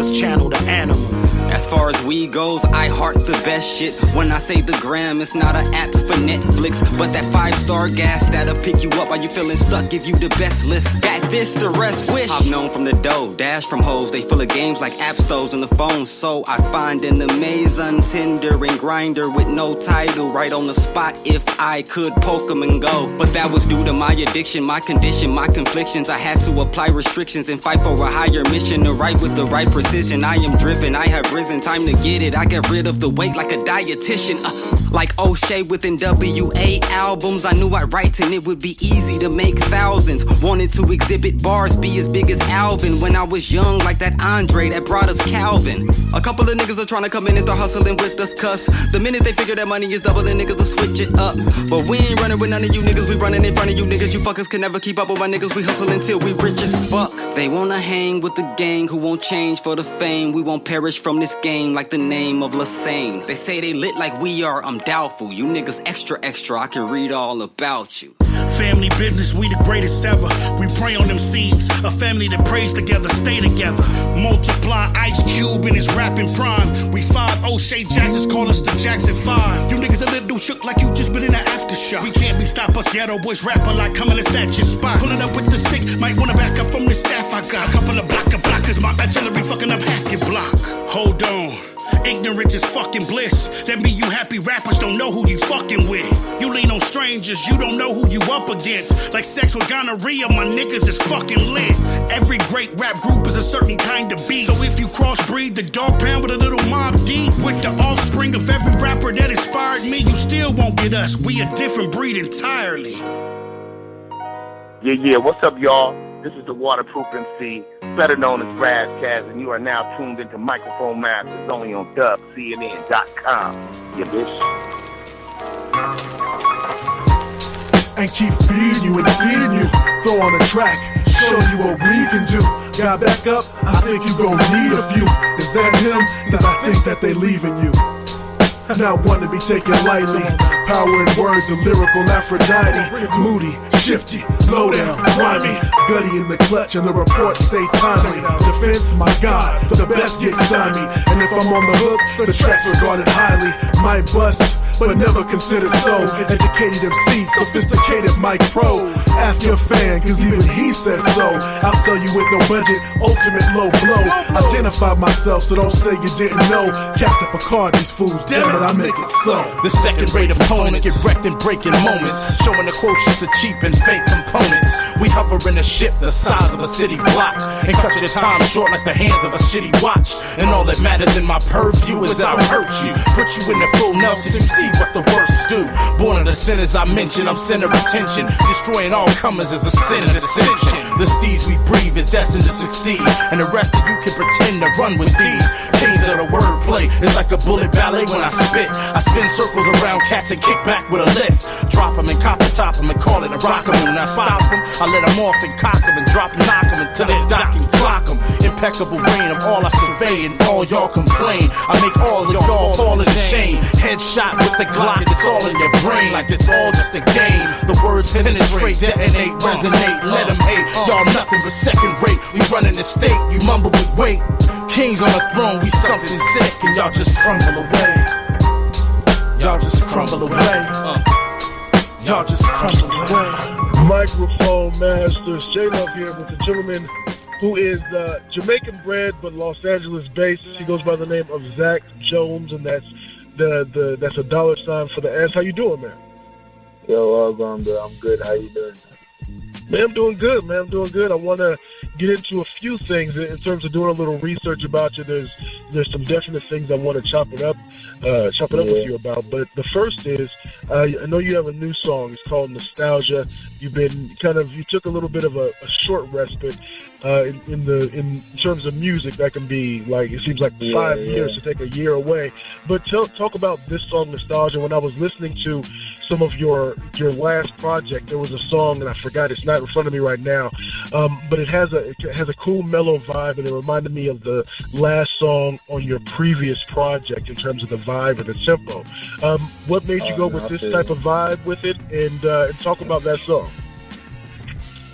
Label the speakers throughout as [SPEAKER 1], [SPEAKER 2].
[SPEAKER 1] channel the animal.
[SPEAKER 2] As far as weed goes, I heart the best shit. When I say the gram, it's not an app for Netflix, but that 5-star gas that'll pick you up while you feeling stuck, give you the best lift. Got this, the rest wish. I've known from the dough, dash from hoes, they full of games like app stores and the phone. So I find an amazing Tinder and Grinder with no title, right on the spot if I could poke 'em and go. But that was due to my addiction, my condition, my conflictions. I had to apply restrictions and fight for a higher mission, to write with the right precision. I am driven, I have risen, time to get it. I get rid of the weight like a dietitian, like O'Shea with NWA albums. I knew I'd write and it would be easy to make thousands. Wanted to exhibit bars, be as big as Alvin. When I was young, like that Andre that brought us Calvin. A couple of niggas are trying to come in and start hustling with us, cuss. The minute they figure that money is doubling, niggas will switch it up. But we ain't running with none of you niggas, we running in front of you niggas. You fuckers can never keep up with my niggas, we hustle until we rich as fuck. They wanna hang with the gang who won't change for the fame. We won't perish from this game like the name of Lassane. They say they lit like we are, I'm doubtful. You niggas extra, I can read all about you.
[SPEAKER 1] Family business, we the greatest ever. We pray on them seeds. A family that prays together, stay together. Multiply Ice Cube in his rapping prime. We 5 O'Shea Jacksons, call us the Jackson 5. You niggas a little shook like you just been in an aftershock. We can't be stopped, us ghetto boys rapper like coming to snatch your spot. Pulling up with the stick, might wanna back up from the staff I got. A couple of blockers, my artillery fucking up half your block. Hold on. Ignorance is fucking bliss. That mean you happy rappers don't know who you fucking with. You lean on strangers, you don't know who you up against. Like sex with gonorrhea, my niggas is fucking lit. Every great rap group is a certain kind of beast. So if you crossbreed the dog pound with a little Mob Deep, with the offspring of every rapper that inspired me, you still won't get us. We a different breed entirely.
[SPEAKER 3] Yeah, what's up, y'all? This is the Waterproof MC, better known as Razzcast, and you are now tuned into Microphone Masters only on DUBCNN.com. Yeah, bitch.
[SPEAKER 4] And keep feeding you and feeding you. Throw on a track, show you what we can do. Got back up, I think you gon' need a few. Is that him? Cause I think that they leaving you. Not one to be taken lightly. Power in words, a lyrical Aphrodite. Moody, shifty, low down, grimy. Gutty in the clutch and the reports say timely. Defense, my God, the best gets stymied. And if I'm on the hook, the track's regarded highly. Might bust, but never considered so. Educated MC, sophisticated mic pro. Ask your fan, cause even he says so. I'll sell you with no budget, ultimate low blow. Identify myself, so don't say you didn't know. Captain Picard, these fools, damn it, I make it so.
[SPEAKER 5] The second-rate opponents get wrecked in breaking moments, showing the quotients of cheap and fake components. We hover in a ship the size of a city block and cut your time short like the hands of a shitty watch. And all that matters in my purview is I'll hurt you, put you in the full Nelson, see what the worst do. Born of the sinners I mentioned, I'm center of attention. Destroying all comers is a sin and ascension. The steeds we breathe is destined to succeed, and the rest of you can pretend to run with these. Kings of the wordplay is like a bullet ballet when I spit. I spin circles around cats and kick back with a lift. Drop them and cop and top them and call it a rock-em. When I stop them, I let them off and cock them and drop and knock them until they dock and clock them. Impeccable reign of all I survey and all y'all complain. I make all of y'all fall into shame. Headshot with the Glock, it's all in your brain like it's all just a game. The words penetrate, detonate, resonate, let them hate. Y'all nothing but second rate. We running the state, you mumble with weight. Kings on the throne, we something sick, and y'all just crumble away. Y'all just crumble away. Y'all just crumble away.
[SPEAKER 6] Microphone Masters, J-Love here with the gentleman who is Jamaican bred but Los Angeles based. He goes by the name of Zach Jones, and that's that's a $sign for the S. How you doing, man?
[SPEAKER 7] Yo, all going good. I'm good. How you doing?
[SPEAKER 6] Man, I'm doing good, man. I'm doing good. I want to get into a few things in terms of doing a little research about you. There's some definite things I want to chop it up with you about. But the first is, I know you have a new song. It's called Nostalgia. You took a little bit of a short respite in terms of music. That can be like, it seems like 5 years to take a year away. But talk about this song Nostalgia. When I was listening to some of your last project, there was a song, and I forgot, it's not in front of me right now, but it has a cool mellow vibe, and it reminded me of the last song on your previous project in terms of the vibe and the tempo. What made you go with this type of vibe with it, and talk about that song?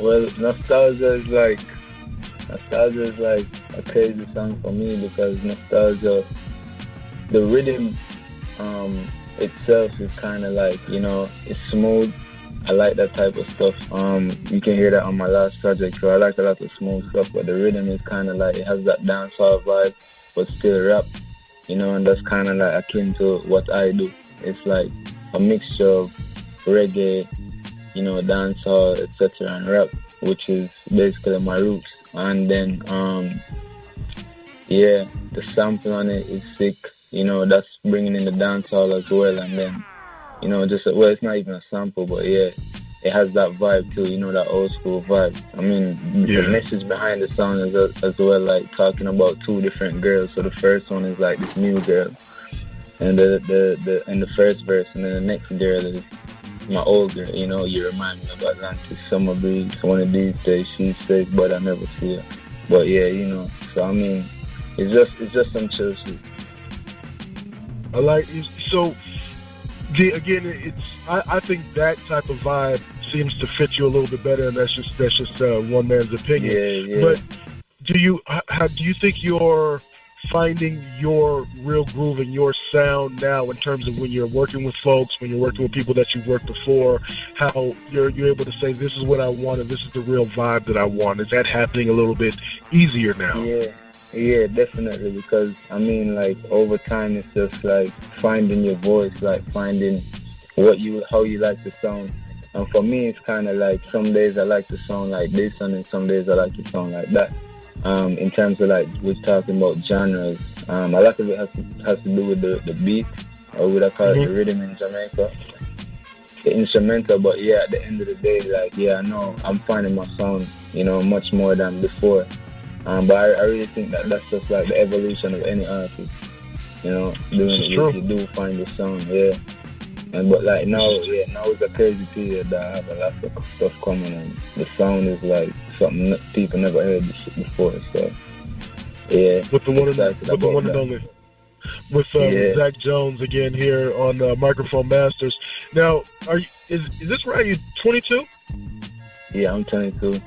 [SPEAKER 7] Well, Nostalgia is like Nostalgia is like a crazy song for me because nostalgia, the rhythm itself is kind of like, you know, it's smooth. I like that type of stuff. You can hear that on my last project, so I like a lot of smooth stuff, but the rhythm is kind of like, it has that dancehall vibe, but still rap, you know, and that's kind of like akin to what I do. It's like a mixture of reggae, you know, dancehall, etc., and rap, which is basically my roots. And then, yeah, the sample on it is sick, you know, that's bringing in the dancehall as well, and then, you know, just, well, it's not even a sample, but yeah, it has that vibe too, you know, that old school vibe. I mean, the message behind the song is as well, like talking about two different girls. So the first one is like this new girl, and the first verse, and then the next girl is my old girl. You know, you remind me of Atlantis, summer breeze. One of these days she's safe, but I never see her. But yeah, you know. So I mean, it's just some chill shit.
[SPEAKER 6] I like so. Again, I think that type of vibe seems to fit you a little bit better, and that's just one man's opinion.
[SPEAKER 7] Yeah.
[SPEAKER 6] But do you think you're finding your real groove and your sound now in terms of when you're working with folks, when you're working with people that you've worked before, how you're able to say, this is what I want and this is the real vibe that I want? Is that happening a little bit easier now?
[SPEAKER 7] Yeah, definitely, because I mean, like, over time it's just like finding your voice, like finding how you like to sound. And for me, it's kind of like some days I like to sound like this, and then some days I like to sound like that. In terms of like we're talking about genres, a lot of it has to do with the beat, or what I call it, the rhythm in Jamaica, the instrumental. But yeah, at the end of the day, like, yeah, I know I'm finding my sound, you know, much more than before. But I really think that's just like the evolution of any artist, you know, doing it, you do find your sound, yeah. But like now it's a crazy period that I have a lot of stuff coming, and the sound is like something people never heard before. So yeah,
[SPEAKER 6] with the one and only, with Zach Jones again here on Microphone Masters. Now, is this right? Are you 22?
[SPEAKER 7] Yeah, I'm 22.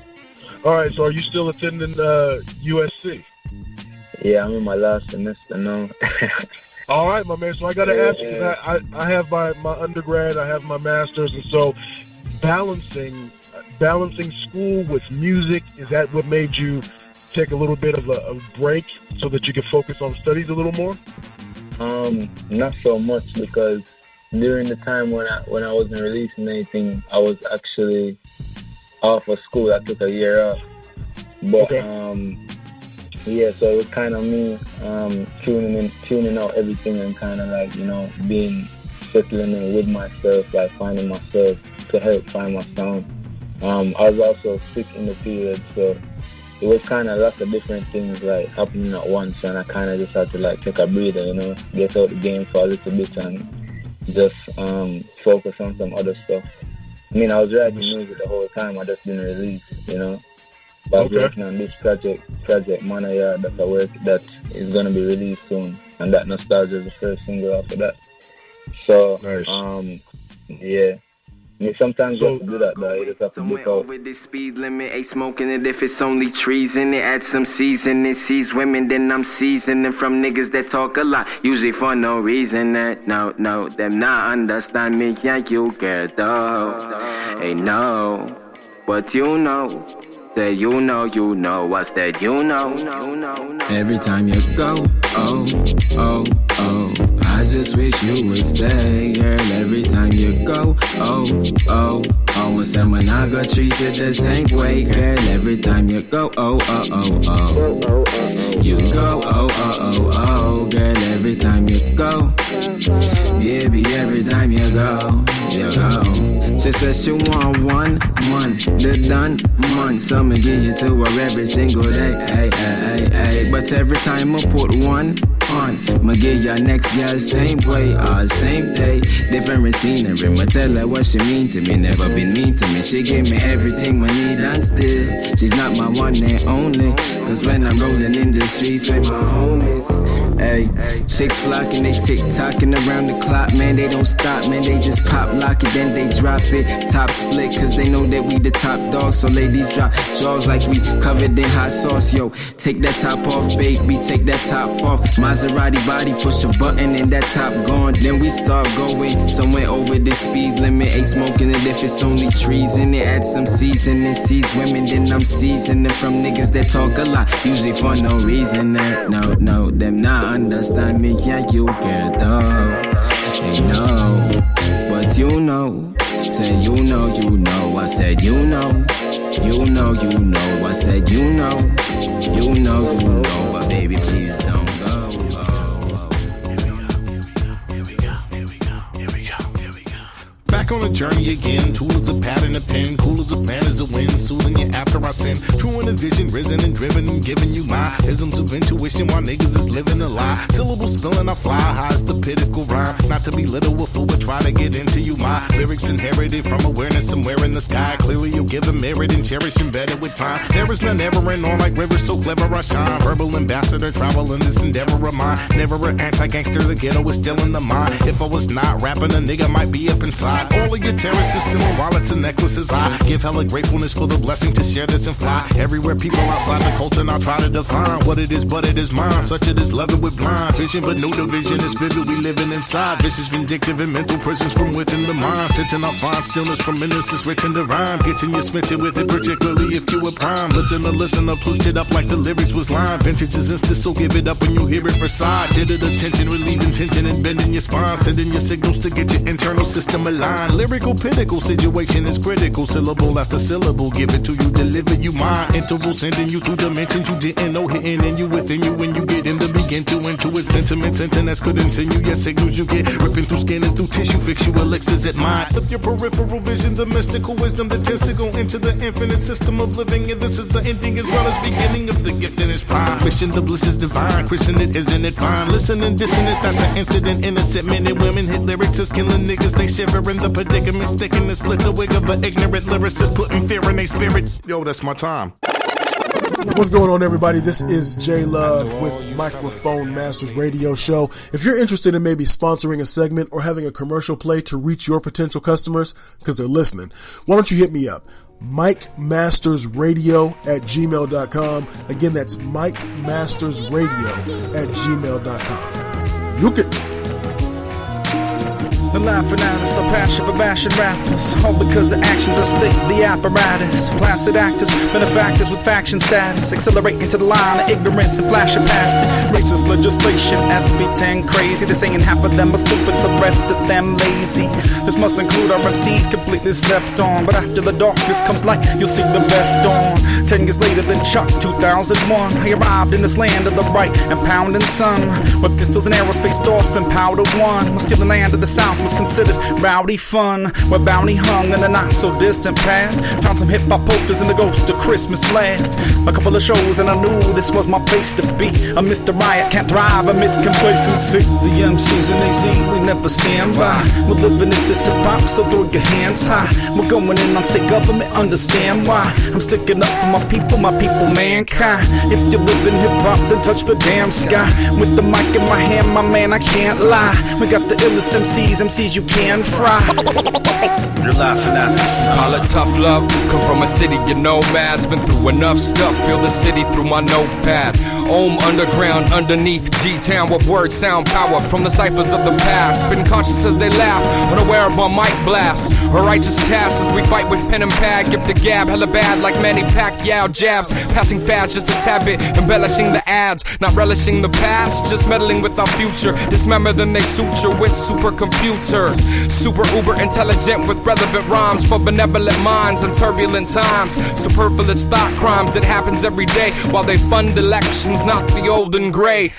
[SPEAKER 6] All right, so are you still attending USC?
[SPEAKER 7] Yeah, I'm in my last semester now.
[SPEAKER 6] All right, my man. So I got to ask you, because I have my undergrad, I have my master's, and so balancing school with music, is that what made you take a little bit of a break so that you could focus on studies a little more?
[SPEAKER 7] Not so much, because during the time when I wasn't releasing anything, I was actually off of school. I took a year off. But yeah, so it was kind of me tuning out everything and kind of like, you know, settling in with myself, like finding myself to help find my sound. I was also sick in the period, so it was kind of lots of different things like happening at once, and I kind of just had to like take a breather, you know, get out the game for a little bit and just focus on some other stuff. I mean, I was writing music the whole time, I just didn't release, you know. But I was working on this project Manaya, that is going to be released soon. And that Nostalgia is the first single after that. So, nice. Yeah. I mean, sometimes you have to do that, though. You just have to look out.
[SPEAKER 8] Over the speed limit, ain't smoking it if it's only trees in it. Add some seasoning, sees women, then I'm seasoning from niggas that talk a lot, usually for no reason. No, them not understand me, can't you get though? Hey, no, but you know. Say you know, I said you know. Every time you go, oh, I just wish you would stay, girl. Every time you go, oh, and when I got treated the same way, girl. Every time you go, oh, you go, oh, girl. Every time you go, baby, every time you go. She says she want 1 month, the done month, so me give you to her every single day, hey. But every time I put one on, me give your next girl same way, same day, different scenery. Me tell her what she mean to me, never been mean to me. She give me everything I need, and still she's not my one and only. Cause when I'm rolling in the streets with my homies, Ayy, chicks flocking, they tick-tocking around the clock, man, they don't stop, man, they just pop lock it, then they drop it, top split, cause they know that we the top dog, so ladies drop jaws like we covered in hot sauce, yo, take that top off, baby, take that top off, Maserati body, push a button and that top gone, then we start going somewhere over the speed limit, ain't smoking it if it's only trees in it, add some seasoning, seize women, then I'm seasoning from niggas that talk a lot, usually for no reason, no, them not understand me, yeah, you care though. Hey, no, but you know, say you know, I said you know, I said you know, but baby, please don't go.
[SPEAKER 1] Back on a journey again, tool is a pad and a pen, cool as a fan is a wind, soothing you after I sin, true in a vision, risen and driven, and giving you my isms of intuition while niggas is living a lie, syllables spilling, I fly high as the pinnacle rhyme, not to belittle a fool, but try to get into you, my lyrics inherited from awareness somewhere in the sky, clearly you'll give them merit and cherish embedded with time, there is none ever and on like rivers so clever I shine, verbal ambassador, travel in this endeavor of mine, never an anti-gangster, the ghetto is still in the mind, if I was not rapping, a nigga might be up inside, all of your terrorists still in wallets and necklaces. I give hella gratefulness for the blessing to share this and fly. Everywhere people outside the culture now try to define what it is, but it is mine. Such it is loving with blind vision, but no division is vivid. We living inside vicious, vindictive, and mental prisons from within the mind. Sitting up fine stillness from innocence, rich and divine. Getting you smitten with it, particularly if you were prime. Listen up, twist it up like the lyrics was line. Vintage is instant, so give it up when you hear it recite. Did it attention, relieving tension and bending your spine. Sending your signals to get your internal system aligned. Lyrical pinnacle, situation is critical. Syllable after syllable, give it to you, deliver you mine. Interval sending you through dimensions you didn't know, hitting in you within you when you get in to begin to intuit sentiments. Internets couldn't send you, yes, signals you get. Ripping through skin and through tissue, fix you elixirs at mine. With your peripheral vision, the mystical wisdom that tends to go into the infinite system of living. And this is the ending as well as beginning of the gift in its prime. Mission, the bliss is divine. Christen it, isn't it fine? Listen and dissonant, that's an incident. Innocent men and women hit lyrics as killing niggas. They shiver in the predicament, sticking the split the wig of an ignorant lyricist, putting fear in their spirit. Yo, that's my time.
[SPEAKER 4] What's going on, everybody? This is J Love with Microphone Masters Radio Show. If you're interested in maybe sponsoring a segment or having a commercial play to reach your potential customers because they're listening, why don't you hit me up? MikeMastersRadio@gmail.com. Again, that's MikeMastersRadio@gmail.com. You can.
[SPEAKER 9] They're laughing at us, our passion for bashing rappers. All because the actions are state the apparatus. Placid actors, benefactors with faction status. Accelerating to the line of ignorance and flashing past it. Racist legislation, SB10 crazy. They're saying half of them are stupid, the rest of them lazy. This must include our MCs completely slept on. But after the darkness comes light, you'll see the best dawn. 10 years later than Chuck 2001, I arrived in this land of the right and pounding sun. Where pistols and arrows faced off and powder won. We're still the land of the South was considered rowdy fun, where bounty hung in the not so distant past. Found some hip-hop posters in the ghost of Christmas last. A couple of shows and I knew this was my place to be. A Mr. Riot can't thrive amidst complacency. The MCs and AZ, we never stand by. We're living in this hip-hop, so throw your hands high. We're going in on state government, understand why. I'm sticking up for my people, mankind. If you live in hip-hop, then touch the damn sky. With the mic in my hand, my man, I can't lie. We got the illest MCs you can fry.
[SPEAKER 10] You're laughing at us. Call it tough love. Come from a city of nomads. Been through enough stuff. Feel the city through my notepad. Ohm underground, underneath G-Town. What words sound power from the ciphers of the past. Been conscious as they laugh, unaware of my mic blast. A righteous task as we fight with pen and pad. Give the gab hella bad like Manny Pacquiao jabs. Passing fast, just a tad bit. Embellishing the ads, not relishing the past. Just meddling with our future. Dismember then they suture with supercomputers. Super uber intelligent with relevant rhymes for benevolent minds in turbulent times. Superfluous thought crimes, it happens every day while they fund elections, not the old and gray.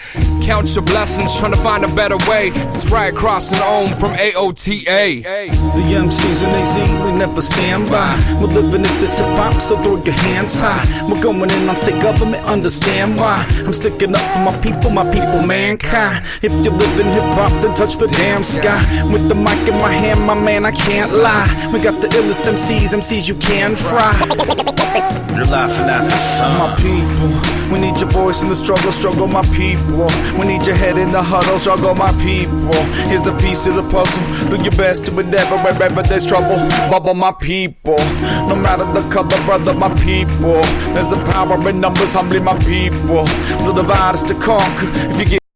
[SPEAKER 10] Count your blessings, trying to find a better way. It's right across an ohm from AOTA.
[SPEAKER 9] The MCs and AZ, we never stand by. We're living in this hip-hop, so throw your hands high. We're going in on state government, understand why. I'm sticking up for my people, mankind. If you live in hip-hop, then touch the damn sky. With the mic in my hand, my man, I can't lie. We got the illest MCs you can fry.
[SPEAKER 10] You're laughing at us,
[SPEAKER 9] my people. We need your voice in the struggle, my people. We need your head in the huddle, struggle my people. Here's a piece of the puzzle. Do your best to endeavor wherever there's trouble. Bubble my people. No matter the color, brother, my people. There's a power in numbers, humbly my people. The divide is to conquer. If you get